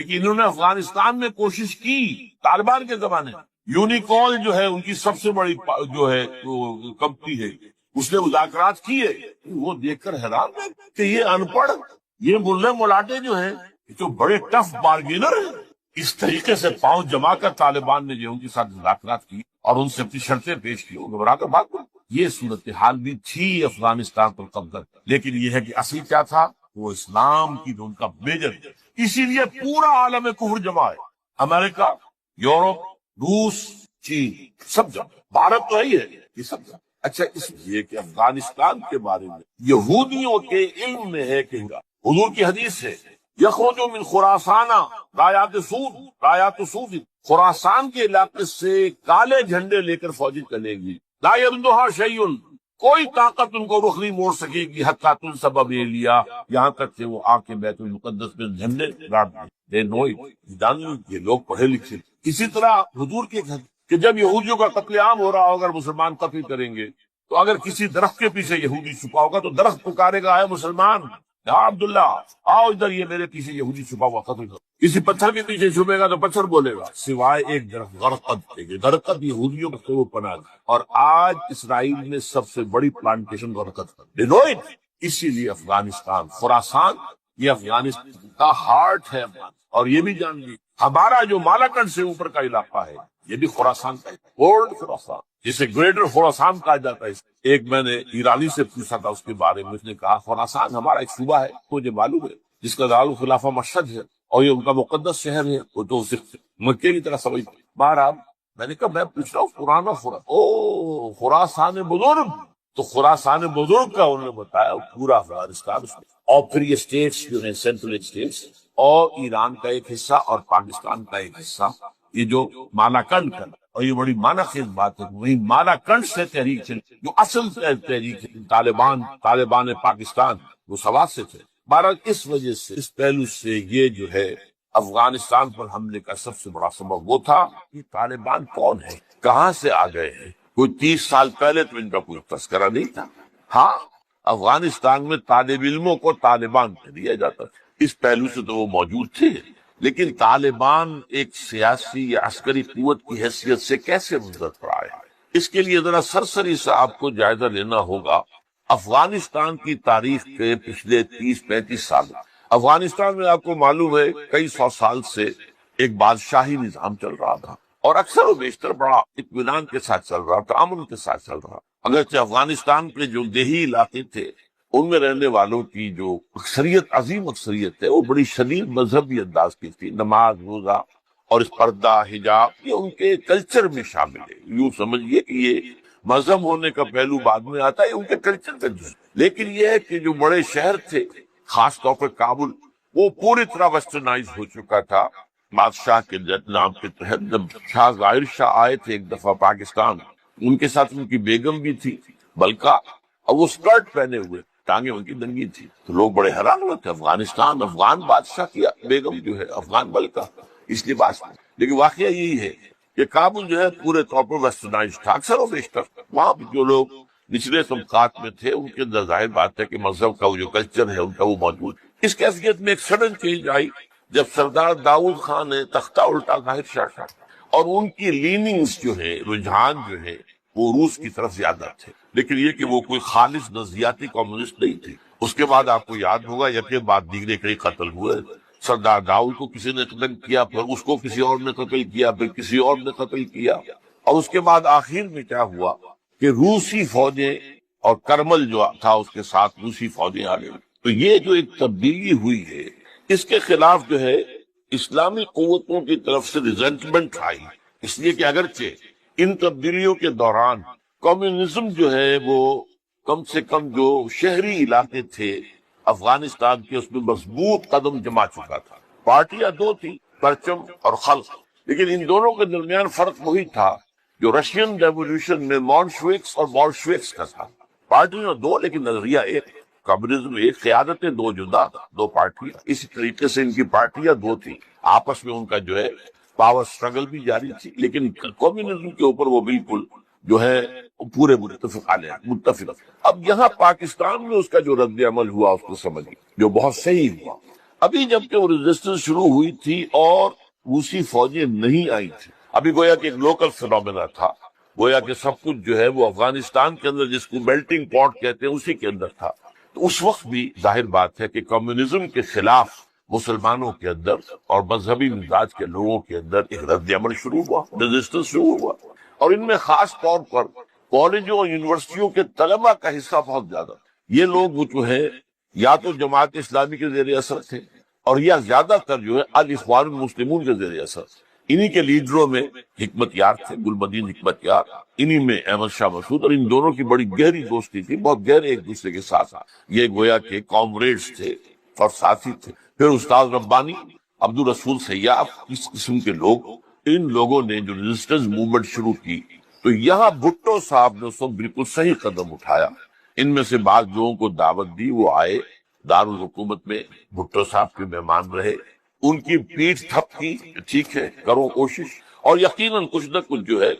لیکن انہوں نے افغانستان میں کوشش کی طالبان کے زمانے میں. یونیکال جو ہے ان کی سب سے بڑی جو ہے کمپنی ہے، اس نے مذاکرات کیے. وہ دیکھ کر حیران ہے کہ یہ ان پڑھ، یہ ملے ملاٹے جو ہیں یہ تو بڑے ٹف بارگینر ہیں. اس طریقے سے پاؤں جما کر طالبان نے جو ان کے ساتھ مذاکرات کی اور ان سے اپنی شرطیں پیش کی، وہ گھبرا کر بھاگ گئے. یہ صورتحال بھی تھی افغانستان پر قبضہ. لیکن یہ ہے کہ اصل کیا تھا، وہ اسلام کی جو ان کا میجر. اسی لیے پورا عالم کفر جمع ہے، امریکہ، یورپ، روس، چین، سب جمع. بھارت تو ہے ہی ہے، یہ سب جمع. اچھا، اس لیے کہ افغانستان کے بارے میں یہودیوں کے علم میں ہے کہ حضور کی حدیث ہے، یخرج من خراسان رایات سود. خراسان کے علاقے سے کالے جھنڈے لے کر فوجی چلے گی. لا یردھا شیء، کوئی طاقت ان کو رخ نہیں موڑ سکے گی. حتیٰ تنصب لیا، یہاں تک کہ وہ آ کے بیت المقدس میں جھنڈے گاڑ دیں. یہ لوگ پڑھے لکھے. اسی طرح حضور کے گھر کہ جب یہودیوں کا قتل عام ہو رہا ہوگا، مسلمان قتل کریں گے، تو اگر کسی درخت کے پیچھے یہودی چھپا ہوگا تو درخت پکارے گا، اے مسلمان، یا عبداللہ آؤ ادھر، یہ میرے پیچھے یہودی چھپا ہوا قتل کرو. کسی پتھر کے پیچھے چھپے گا تو پتھر بولے گا، سوائے ایک درخت غرقد کے. غرقد یہودیوں سے وہ پناہ. اور آج اسرائیل میں سب سے بڑی پلانٹیشن غرقد کا. اسی لیے افغانستان، خراسان، یہ افغانستان کا ہارٹ ہے. اور یہ بھی جان لیجیے ہمارا جو مالاکنڈ سے اوپر کا علاقہ ہے یہ بھی خراسان کا ہے، اولڈ خراسان، جسے گریٹر خراسان کہا جاتا ہے. ایک میں نے ایرانی سے پوچھا تھا اس کے بارے میں، اس نے کہا خراسان ہمارا ایک صوبہ ہے، مجھے معلوم ہے، جس کا دارالخلافہ مشہد ہے اور یہ ان کا مقدس شہر ہے. وہ تو صرف مکے کی طرح سمجھ. بہرحال میں نے کہا میں پوچھ رہا ہوں پرانا خراسان بزرگ. تو خراسان بزرگ کا انہوں نے بتایا پورا افغانستان اس میں. اور پھر یہ اسٹیٹس جو ہیں سینٹرل اسٹیٹس، اور ایران کا ایک حصہ اور پاکستان کا ایک حصہ، یہ جو مالاکنڈ کا. اور یہ بڑی معنی خیز بات ہے، وہی مالاکنڈ سے تحریک چلی جو اصل تحریک ہے. طالبان پاکستان وہ سوات سے تھے. بہرحال اس وجہ سے، اس پہلو سے یہ جو ہے افغانستان پر حملے کا سب سے بڑا سبب وہ تھا کہ طالبان کون ہے، کہاں سے آ گئے ہیں. کوئی 30 سال پہلے تو ان کا کوئی تذکرہ نہیں تھا. ہاں، افغانستان میں طالب علموں کو طالبان کہہ دیا جاتا تھا، اس پہلو سے تو وہ موجود تھے. لیکن طالبان ایک سیاسی یا عسکری قوت کی حیثیت سے کیسے منظر پر آئے، اس کے لیے ذرا سرسری سے آپ کو جائزہ لینا ہوگا. افغانستان کی تاریخ کے پچھلے 30-35 سال، افغانستان میں آپ کو معلوم ہے کئی سو سال سے ایک بادشاہی نظام چل رہا تھا، اور اکثر و بیشتر بڑا اطمینان کے ساتھ چل رہا تھا، امن کے ساتھ چل رہا. اگرچہ افغانستان کے جو دیہی علاقے تھے ان میں رہنے والوں کی جو اکثریت، عظیم اکثریت ہے، وہ بڑی شدید مذہبی انداز کی تھی. نماز، روزہ اور اس پردہ، حجاب، یہ ان کے کلچر میں شامل ہے. یوں سمجھیے کہ یہ مذہب ہونے کا پہلو بعد میں آتا ہے، ان کے کلچر کا جز. لیکن یہ ہے کہ جو بڑے شہر تھے، خاص طور پر کابل، وہ پوری طرح ویسٹرنائز ہو چکا تھا. بادشاہ کے نام کے تحت جب شاہ ظاہر شاہ آئے تھے ایک دفعہ پاکستان، ان کے ساتھ ان کی بیگم بھی تھی بلکہ، اور وہ اسکرٹ پہنے ہوئے، ٹانگیں ان کی ننگی تھی. تو لوگ بڑے حیران ہوئے تھے، افغانستان، افغان بادشاہ کی بیگم جو ہے افغان بلکہ، اس لیے بات. لیکن واقعہ یہی ہے کہ کابل جو ہے پورے طور پر ویسٹرنائز تھا. اکثر و بیشتر وہاں جو لوگ نچلے طبقات میں تھے ان کے اندر ظاہر بات ہے کہ مذہب کا وہ جو کلچر ہے ان کا وہ موجود. اس کیفیت میں ایک سڈن چینج آئی جب سردار داؤد خان نے تختہ الٹا ظاہر شاہ کا، اور ان کی لیننگز جو ہے، رجحان جو ہے وہ روس کی طرف زیادہ تھے. لیکن یہ کہ وہ کوئی خالص نظریاتی کمیونسٹ نہیں تھے. اس کے بعد آپ کو یاد ہوگا یکے بعد دیگرے کئی قتل ہوئے. سردار داؤد کو کسی نے قتل کیا، پھر اس کو کسی اور نے قتل کیا، پھر کسی اور نے قتل کیا، اور اس کے بعد آخر میں کیا ہوا کہ روسی فوجیں اور کرمل جو تھا اس کے ساتھ روسی فوجیں آ گئی. تو یہ جو ایک تبدیلی ہوئی ہے، اس کے خلاف جو ہے اسلامی قوتوں کی طرف سے ریزنٹمنٹ آئی. اس لیے کہ اگرچہ ان تبدیلیوں کے دوران کمیونزم جو ہے وہ کم سے کم جو شہری علاقے تھے افغانستان کے، اس میں مضبوط قدم جما چکا تھا. پارٹیاں دو تھی، پرچم اور خلق، لیکن ان دونوں کے درمیان فرق وہی تھا جو رشین ریولیوشن میں مونشوکس اور بولشوکس کا تھا. پارٹیاں دو لیکن نظریہ ایک. کمیونزم ایک، قیادتیں دو جدا، دو پارٹیاں. اسی طریقے سے ان کی پارٹیاں دو تھی، آپس میں ان کا جو ہے پاور سٹرگل بھی جاری تھی. لیکن کمیونزم کے اوپر وہ بالکل جو ہے پورے متفق. اب یہاں پاکستان میں اس کا جو رد عمل ہوا اس کو سمجھیے، جو بہت صحیح ہوا. ابھی جبکہ وہ ریزسٹنس شروع ہوئی تھی اور روسی فوجیں نہیں آئی تھی، ابھی گویا کہ ایک لوکل فینومینا تھا، گویا کہ سب کچھ جو ہے وہ افغانستان کے اندر جس کو میلٹنگ پاٹ کہتے ہیں اسی کے اندر تھا، تو اس وقت بھی ظاہر بات ہے کہ کمیونزم کے خلاف مسلمانوں کے اندر اور مذہبی مزاج کے لوگوں کے اندر ایک رد عمل شروع ہوا، ریزسٹنس شروع ہوا، اور ان میں خاص طور پر کالجوں اور یونیورسٹیوں کے طلبہ کا حصہ بہت زیادہ تھا۔ یہ لوگ وہ جو ہے یا تو جماعت اسلامی کے زیر اثر تھے اور یا زیادہ تر جو ہے الاخوان المسلمون کے زیر اثر، انہی کے لیڈروں میں حکمت یار تھے، گلبدین حکمت یار، انہی میں احمد شاہ مسعود، اور ان دونوں کی بڑی گہری دوستی تھی، بہت گہرے ایک دوسرے کے ساتھ یہ گویا کہ کامریڈز تھے اور ساتھی تھے۔ پھر استاد ربانی، عبدالرسول سیاف، اس قسم کے لوگ، ان لوگوں نے جو ریزسٹنس موومنٹ شروع کی، تو یہاں بھٹو صاحب نے اس وقت بالکل صحیح قدم اٹھایا۔ ان میں سے بعض لوگوں کو دعوت دی، وہ آئے دارالحکومت میں، بھٹو صاحب کے مہمان رہے، ان کی پیٹھ تھپ کی، ٹھیک ہے کرو کوشش، اور یقیناً کچھ نہ کچھ جو ہے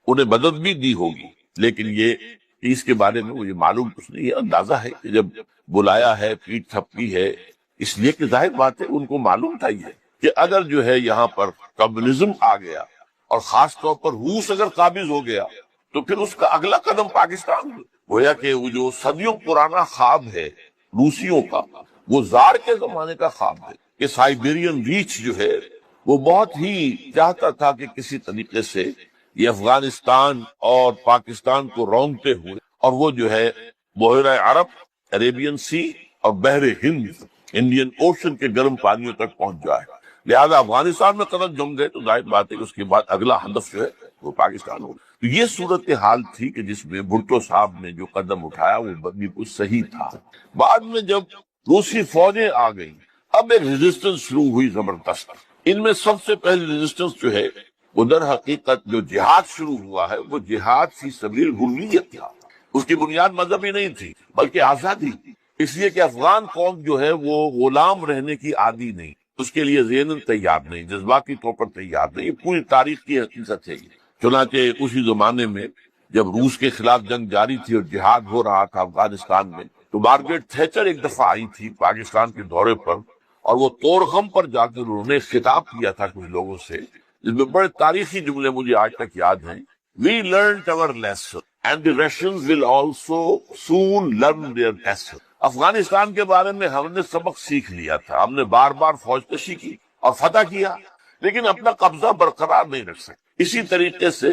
انہیں مدد بھی دی ہوگی، لیکن یہ اس کے بارے میں مجھے معلوم کچھ نہیں ہے، اندازہ ہے کہ جب بلایا ہے، پیٹھ تھپکی ہے، اس لیے کہ ظاہر بات ہے ان کو معلوم تھا یہ کہ اگر جو ہے یہاں پر کمیونزم آ گیا اور خاص طور پر روس اگر قابض ہو گیا تو پھر اس کا اگلا قدم پاکستان، گویا کہ وہ جو صدیوں پرانا خواب ہے روسیوں کا، وہ زار کے زمانے کا خواب ہے کہ سائبیرین ریچ جو ہے وہ بہت ہی چاہتا تھا کہ کسی طریقے سے یہ افغانستان اور پاکستان کو رونگتے ہوئے اور وہ جو ہے بحیرہ عرب، عربین سی اور بحر ہند، انڈین اوشن کے گرم پانیوں تک پہنچ جائے، لہذا افغانستان میں قدم جم گئے تو ظاہر بات ہے کہ اس کے بعد اگلا ہدف جو ہے وہ پاکستان ہو۔ تو یہ صورتحال تھی کہ جس میں بھٹو صاحب نے جو قدم اٹھایا وہ بالکل صحیح تھا۔ بعد میں جب روسی فوجیں آ گئیں، اب ایک ریزسٹنس شروع ہوئی زبردست۔ ان میں سب سے پہلی ریزسٹنس جو ہے وہ در حقیقت جو جہاد شروع ہوا ہے وہ جہاد فی سبیل الحریت تھا، اس کی بنیاد مذہبی نہیں تھی بلکہ آزادی، اس لیے کہ افغان قوم جو ہے وہ غلام رہنے کی عادی نہیں، اس کے لیے ذہناً تیار نہیں، جذباتی طور پر تیار نہیں، یہ پوری تاریخ کی حقیقت ہے۔ چنانچہ اسی زمانے میں جب روس کے خلاف جنگ جاری تھی اور جہاد ہو رہا تھا افغانستان میں، تو مارگریٹ تھیچر ایک دفعہ آئی تھی پاکستان کے دورے پر، اور وہ طورخم پر جا کر انہوں نے خطاب کیا تھا کچھ لوگوں سے، جس میں بڑے تاریخی جملے مجھے آج تک یاد ہیں۔ We learned our lesson and the Russians will also soon learn their lesson۔ Afghanistan کے بارے میں ہم نے سبق سیکھ لیا تھا، ہم نے بار بار فوج کشی کی اور فتح کیا، لیکن اپنا قبضہ برقرار نہیں رکھ سکتے۔ اسی طریقے سے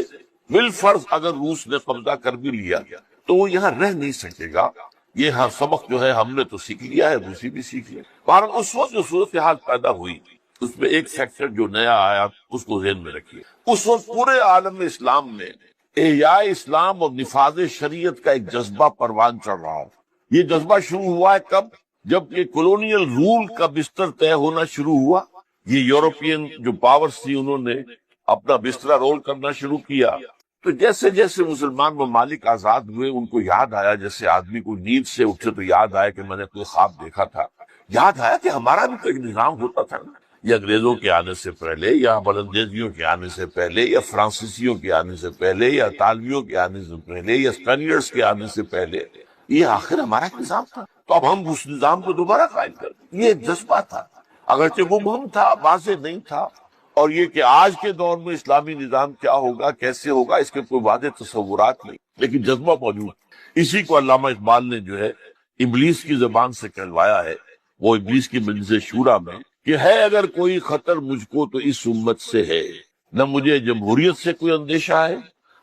بالفرض اگر روس نے قبضہ کر بھی لیا تو وہ یہاں رہ نہیں سکے گا، یہ ہر سبق جو ہے ہم نے تو سیکھ لیا ہے، روسی بھی سیکھ لیا۔ بہرحال اس وقت جو صورتحال پیدا ہوئی اس میں ایک فیکٹر جو نیا آیا اس کو ذہن میں رکھیے، اس وقت پورے عالم اسلام میں احیاء اسلام اور نفاذ شریعت کا ایک جذبہ پروان چڑھ رہا ہے۔ یہ جذبہ شروع ہوا ہے کب؟ جب یہ کولونیل رول کا بستر طے ہونا شروع ہوا، یہ یورپین جو پاورز تھی انہوں نے اپنا بستر رول کرنا شروع کیا، تو جیسے جیسے مسلمان ممالک آزاد ہوئے ان کو یاد آیا، جیسے آدمی کو نیند سے اٹھے تو یاد آیا کہ میں نے کوئی خواب دیکھا تھا، یاد آیا کہ ہمارا بھی تو ایک نظام ہوتا تھا نا، یا انگریزوں کے آنے سے پہلے، یا بلندیزیوں کے آنے سے پہلے، یا فرانسیسیوں کے آنے سے پہلے، یا اطالویوں کے آنے سے پہلے، یا اسپینیئرز کے آنے سے پہلے، یہ آخر ہمارا ایک نظام تھا، تو اب ہم اس نظام کو دوبارہ قائم کریں۔ یہ ایک جذبہ تھا، اگرچہ مبہم تھا، واضح نہیں تھا، اور یہ کہ آج کے دور میں اسلامی نظام کیا ہوگا، کیسے ہوگا، اس کے کوئی واضح تصورات نہیں، لیکن جذبہ موجود۔ اسی کو علامہ اقبال نے جو ہے ابلیس کی زبان سے کہلوایا ہے، وہ ابلیس کی مجلس شورا میں، کہ ہے اگر کوئی خطر مجھ کو تو اس امت سے ہے، نہ مجھے جمہوریت سے کوئی اندیشہ ہے،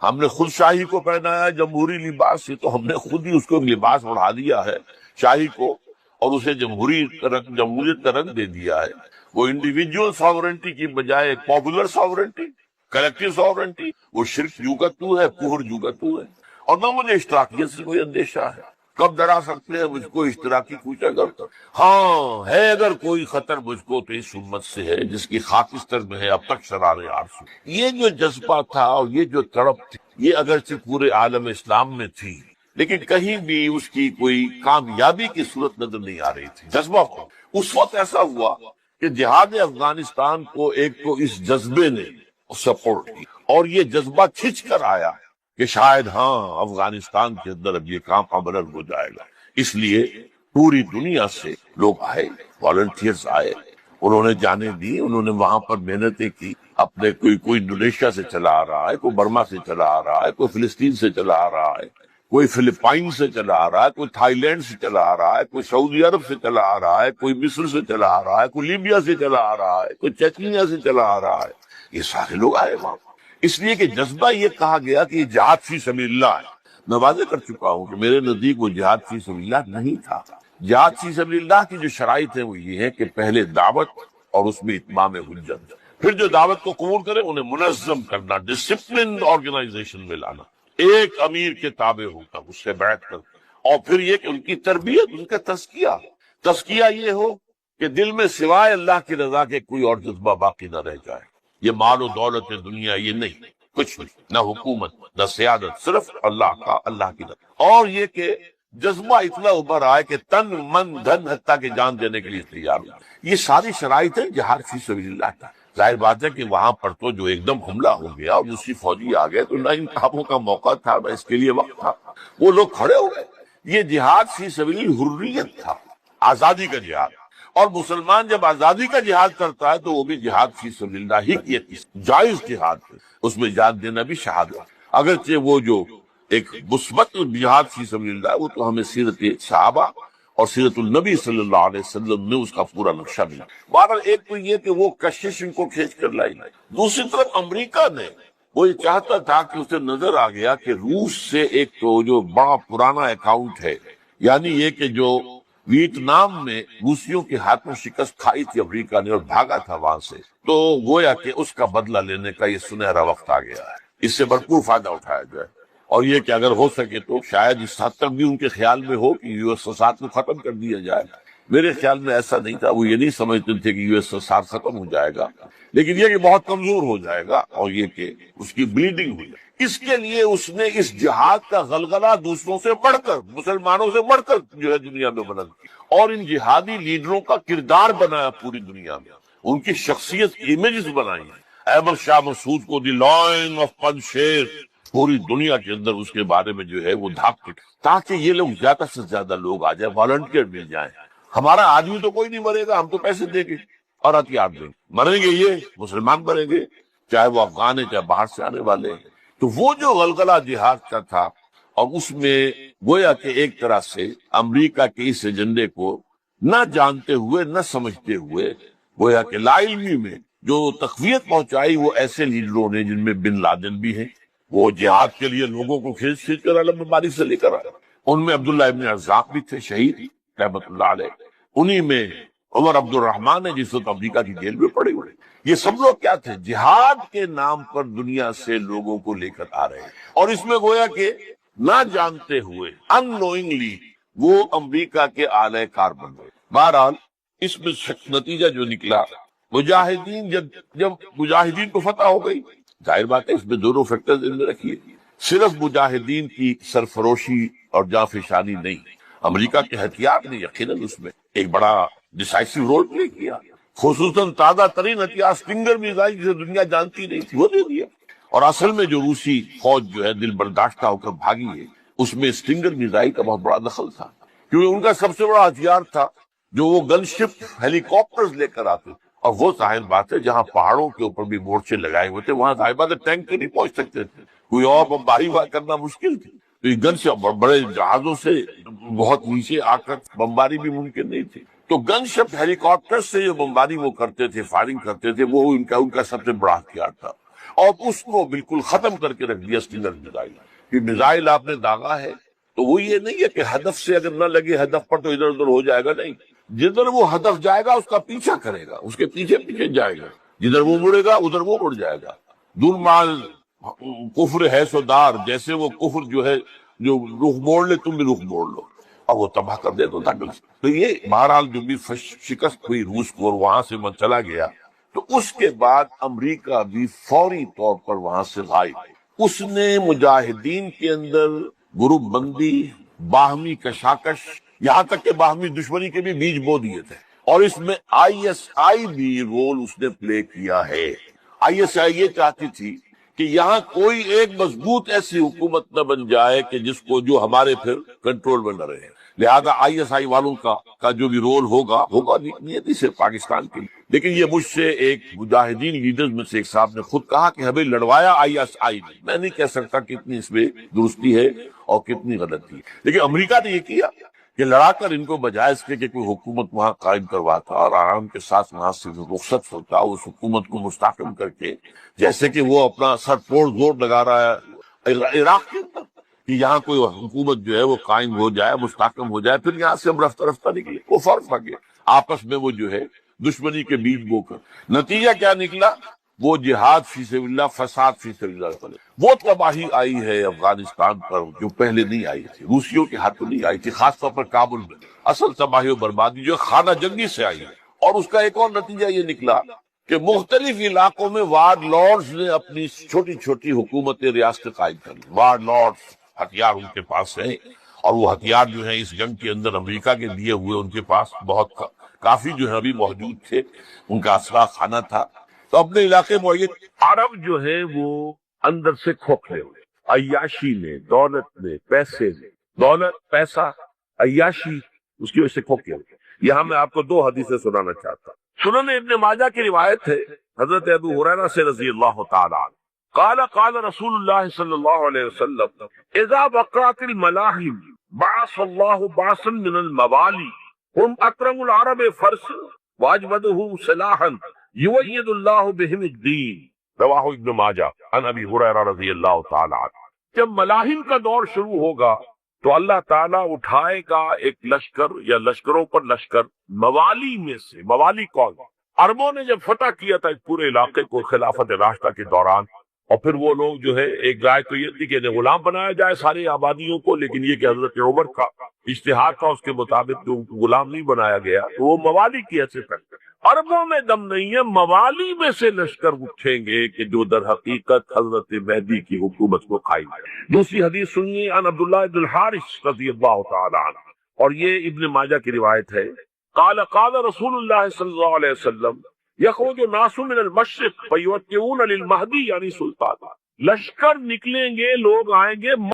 ہم نے خود شاہی کو پہنایا جمہوری لباس سے، تو ہم نے خود ہی اس کو لباس اڑا دیا ہے شاہی کو، اور اسے جمہوریت کا رنگ دے دیا ہے۔ وہ انڈیویجول ساورنٹی کی بجائے پاپولر ساورنٹی، کلیکٹیو ساورنٹی، وہ شرک جو کا تو ہے، کفر جو کا تو ہے، اور نہ مجھے اشتراکیت سے کوئی اندیشہ ہے۔ کب ڈرا سکتے ہیں مجھ کو اشتراکی پوچھا کرتا؟ ہاں ہے اگر کوئی خطر مجھ کو تو اس امت سے ہے جس کی خاکستر میں ہے اب تک شرار آرزو۔ یہ جو جذبہ تھا اور یہ جو تڑپ تھی، یہ اگرچہ پورے عالم اسلام میں تھی، لیکن کہیں بھی اس کی کوئی کامیابی کی صورت نظر نہیں آ رہی تھی۔ جذبہ کو اس وقت ایسا ہوا کہ جہاد افغانستان کو ایک تو اس جذبے نے سپورٹ کی، اور یہ جذبہ کھنچ کر آیا کہ شاید ہاں افغانستان کے اندر اب یہ کام عمل ہو جائے گا، اس لیے پوری دنیا سے لوگ آئے، والنٹیئرز آئے، انہوں نے جانیں دی، انہوں نے وہاں پر محنتیں کی، اپنے کوئی انڈونیشیا سے چلا آ رہا ہے، کوئی برما سے چلا آ رہا ہے، کوئی فلسطین سے چلا آ رہا ہے، کوئی فلپائن سے چلا آ رہا ہے، کوئی تھائی لینڈ سے چلا آ رہا ہے، کوئی سعودی عرب سے چلا آ رہا ہے، کوئی مصر سے چلا آ رہا ہے، کوئی لیبیا سے چلا آ رہا ہے، کوئی چیچنیا سے چلا آ رہا ہے، یہ سارے لوگ آئے وہاں، اس لیے کہ جذبہ یہ کہا گیا کہ یہ جہاد فی سبیل اللہ ہے۔ میں واضح کر چکا ہوں کہ میرے نزدیک وہ جہاد فی سبیل اللہ نہیں تھا۔ جہاد فی سبیل اللہ کی جو شرائط ہیں وہ یہ ہے کہ پہلے دعوت اور اس میں اتمام حجت، پھر جو دعوت کو قبول کرے انہیں منظم کرنا، ڈسپلن آرگنائزیشن میں لانا، ایک امیر کے تابع ہو کر اس سے بیعت کر، اور پھر یہ کہ ان کی تربیت، ان کا تزکیہ یہ ہو کہ دل میں سوائے اللہ کی رضا کے کوئی اور جذبہ باقی نہ رہ جائے۔ یہ مال و دولت دنیا یہ نہیں، کچھ نہیں، نہ حکومت نہ سیادت، صرف اللہ کی رضا، اور یہ کہ جذبہ اتنا ابھر آئے کہ تن من دھن حتیٰ کہ جان دینے کے لیے تیار ہو۔ یہ ساری شرائط ہیں جہاد فی سبیل اللہ کا۔ ظاہر بات ہے کہ وہاں پر تو جو ایک دم حملہ ہو گیا اور دوسری فوجی آ گئے تو نہ ان کاموں کا موقع تھا نہ اس کے لیے وقت تھا، وہ لوگ کھڑے ہو گئے۔ یہ جہاد فی سبیل حریت تھا، آزادی کا جہاد، اور مسلمان جب آزادی کا جہاد کرتا ہے تو وہ بھی جہاد فی سبیل اللہ ہی کی ایک جائز جہاد ہے، اس میں جان دینا بھی شہادت۔ اگرچہ وہ جو ایک مثبت جہاد فی سبیل اللہ وہ تو ہمیں سیرت صحابہ اور سیرت النبی صلی اللہ علیہ وسلم میں اس کا پورا نقشہ ملا۔ بہرحال ایک تو یہ کہ وہ کشش ان کو کھینچ کر لائی، دوسری طرف امریکہ نے وہ یہ چاہتا تھا کہ اسے نظر آ گیا کہ روس سے ایک تو جو بڑا پرانا اکاؤنٹ ہے، یعنی یہ کہ جو ویتنام میں روسیوں کے ہاتھوں شکست کھائی تھی امریکہ نے اور بھاگا تھا وہاں سے، تو گویا کہ اس کا بدلہ لینے کا یہ سنہرا وقت آ گیا ہے، اس سے بھرپور فائدہ اٹھایا جائے، اور یہ کہ اگر ہو سکے تو شاید اس حد تک بھی ان کے خیال میں ہو کہ یو ایس ایس آر کو ختم کر دیا جائے۔ میرے خیال میں ایسا نہیں تھا، وہ یہ نہیں سمجھتے تھے کہ یو ایس ایس آر ختم ہو جائے گا، لیکن یہ کہ بہت کمزور ہو جائے گا اور یہ کہ اس کی بلیڈنگ ہو جائے۔ اس کے لیے اس نے اس جہاد کا غلغلہ دوسروں سے بڑھ کر، مسلمانوں سے بڑھ کر جو ہے دنیا میں بلند کیا، اور ان جہادی لیڈروں کا کردار بنایا پوری دنیا میں، ان کی شخصیت کی امیجز بنائی ہیں۔ احمد شاہ مسعود کو دی لائن آف پنشیر پوری دنیا کے اندر اس کے بارے میں جو ہے وہ دھاک، تاکہ یہ لوگ زیادہ سے زیادہ لوگ آ جائیں، والنٹیئر مل جائیں۔ ہمارا آدمی تو کوئی نہیں مرے گا، ہم تو پیسے دیں گے اور ہتھیار دیں گے، مریں گے یہ مسلمان مریں گے، چاہے وہ افغان ہیں چاہے باہر سے آنے والے ہیں۔ تو وہ جو غلغلہ جہاد کا تھا، اور اس میں گویا کہ ایک طرح سے امریکہ کے اس ایجنڈے کو نہ جانتے ہوئے نہ سمجھتے ہوئے گویا کہ لا علمی میں جو تقویت پہنچائی وہ ایسے لیڈروں نے جن میں بن لادن بھی ہیں، وہ جہاد کے لیے لوگوں کو کھینچ کھینچ کر علم باری سے لے کر آئے، ان میں عبداللہ ابن ارزاق بھی تھے شہید رحمت اللہ علیہ، انہی میں عمر عبد الرحمن ہے جس وقت امریکہ کی جیل میں پڑے ہوئے۔ یہ سب لوگ کیا تھے؟ جہاد کے نام پر دنیا سے لوگوں کو لے کر آ رہے ہیں، اور اس میں گویا کہ نہ جانتے ہوئے ان نوئنگلی وہ امریکہ کے اعلی کار بن گئے۔ بہرحال اس میں نتیجہ جو نکلا، مجاہدین جب مجاہدین کو فتح ہو گئی، ظاہر بات ہے اس میں دونوں فیکٹر ذہن میں رکھیے، صرف مجاہدین کی سرفروشی اور جانفشانی نہیں، امریکہ کے ہتھیار نے یقیناً اس میں ایک بڑا ڈیسائسو رول پلے کیا، خصوصاً تازہ ترین ہتھیار اسٹنگر میزائل جسے دنیا جانتی نہیں تھی وہ دے دیا، اور اصل میں جو روسی فوج جو ہے دل برداشتہ ہو کر بھاگی ہے، اس میں اسٹنگر میزائل کا بہت بڑا دخل تھا، کیونکہ ان کا سب سے بڑا ہتھیار تھا جو وہ گن شپ ہیلی کاپٹرز لے کر آتے، اور وہ ظاہر بات ہے جہاں پہاڑوں کے اوپر بھی مورچے لگائے ہوئے تھے وہاں ظاہر بات ہے ٹینک نہیں پہنچ سکتے تھے، کوئی اور بمباری کرنا مشکل تھی، تو یہ گن شپ بڑے جہازوں سے بہت نیچے آ کر بمباری بھی ممکن نہیں تھی، تو گن شپ ہیلی کاپٹر سے جو بمباری وہ کرتے تھے، فائرنگ کرتے تھے، وہ ان کا سب سے بڑا ہتھیار تھا، اور اس کو بالکل ختم کر کے رکھ دیا اسٹنگر میزائل۔ کہ میزائل آپ نے داغا ہے تو وہ یہ نہیں ہے کہ ہدف سے اگر نہ لگے ہدف پر تو ادھر ادھر ہو جائے گا، نہیں، جدھر وہ ہدف جائے گا اس کا پیچھا کرے گا، اس کے پیچھے پیچھے جائے گا، جدھر وہ مڑے گا ادھر وہ مڑ جائے گا۔ دور مال کفر ہے سودار، جیسے وہ کفر جو ہے جو رخ موڑ لے تم بھی رخ موڑ لو اور وہ تباہ کر دے تو تاکہ، تو یہ بہرحال جو بھی شکست ہوئی روس کو اور وہاں سے من چلا گیا، تو اس کے بعد امریکہ بھی فوری طور پر وہاں سے غائب، اس نے مجاہدین کے اندر گروپ بندی، باہمی کشاکش، یہاں تک کہ باہمی دشمنی کے بھی بیج بو دیے تھے، اور اس میں آئی ایس آئی بھی رول اس نے پلے کیا ہے۔ آئی ایس آئی یہ چاہتی تھی کہ یہاں کوئی ایک مضبوط ایسی حکومت نہ بن جائے کہ جس کو جو ہمارے پھر کنٹرول میں نہ رہے، لہذا آئی ایس آئی والوں کا جو بھی رول ہوگا نیتی سے پاکستان کے لیے۔ لیکن یہ مجھ سے ایک مجاہدین لیڈرز میں سے ایک صاحب نے خود کہا کہ ہمیں لڑوایا آئی ایس آئی نے۔ میں نہیں کہہ سکتا کتنی اس میں درستی ہے اور کتنی غلطی ہے، لیکن امریکہ نے یہ کیا کہ لڑا کر ان کو بجائے اس کے کہ کوئی حکومت وہاں قائم کرواتا اور آرام کے ساتھ وہاں سے رخصت ہوتا، اس حکومت کو مستحکم کر کے، جیسے کہ وہ اپنا سر توڑ زور لگا رہا ہے عراق کے اندر کہ یہاں کوئی حکومت جو ہے وہ قائم ہو جائے، مستحکم ہو جائے، پھر یہاں سے ہم رفتہ رفتہ نکلے۔ وہ فرق لگے آپس میں، وہ جو ہے دشمنی کے بیج بو کر۔ نتیجہ کیا نکلا؟ وہ جہاد فی سبیل اللہ، فساد فی سبیل اللہ، وہ تباہی آئی ہے افغانستان پر جو پہلے نہیں آئی تھی، روسیوں کے ہاتھوں نہیں آئی تھی، خاص طور پر کابل میں۔ اصل تباہی و بربادی جو خانہ جنگی سے آئی ہے، اور اس کا ایک اور نتیجہ یہ نکلا کہ مختلف علاقوں میں وارڈ لارڈز نے اپنی چھوٹی چھوٹی حکومتیں، ریاستیں قائم کر لی۔ وارڈ لارڈز ہتھیار ان کے پاس ہیں، اور وہ ہتھیار جو ہیں اس جنگ کے اندر امریکہ کے دیے ہوئے ان کے پاس بہت کافی جو ہے ابھی موجود تھے، ان کا اسلحہ خانہ تھا۔ تو اپنے علاقے معین عرب جو ہے وہ اندر سے کھوکھلے ہوئے، عیاشی میں، دولت میں، پیسے میں، دولت، پیسہ، عیاشی، اس کی وجہ سے کھوکھلے ہوئے۔ یہاں میں آپ کو دو حدیثیں سنانا چاہتا ہوں۔ سنن ابن ماجہ کی روایت ہے حضرت ابو ہریرہ سے رضی اللہ تعالی عنہ، قال قال رسول اللہ صلی اللہ علیہ وسلم اذا وقعت الملاحم بعث اللہ بعثا من الموالی هم اکرم العرب فرسا واجودهم سلاحا یؤید اللہ بہم الدین، رواہ ابن ماجہ عن ابی ہریرہ رضی اللہ تعالی عنہ۔ جب ملاحم کا دور شروع ہوگا تو اللہ تعالیٰ اٹھائے گا ایک لشکر یا لشکروں پر لشکر موالی میں سے۔ موالی کون؟ عربوں نے جب فتح کیا تھا اس پورے علاقے کو خلافت راشدہ کے دوران، اور پھر وہ لوگ جو ہے ایک رائے تو یہ تھی کہ انہیں غلام بنایا جائے ساری آبادیوں کو، لیکن یہ کہ حضرت عمر کا اجتہاد تھا، اس کے مطابق جو ان کو غلام نہیں بنایا گیا تو وہ موالی کی حیثیت رکھتے۔ عربوں میں دم نہیں ہے، موالی میں سے لشکر اٹھیں گے کہ جو در حقیقت حضرت مہدی کی حکومت کو قائم کرے۔ دوسری حدیث سنیے، عن عبداللہ بن الحارث رضی اللہ تعالی عنہ، اور یہ ابن ماجہ کی روایت ہے، قال قال رسول اللہ صلی اللہ علیہ وسلم یخرج الناس من المشرق فیوتئون للمہدی، یعنی سلطان، لشکر نکلیں گے، لوگ آئیں گے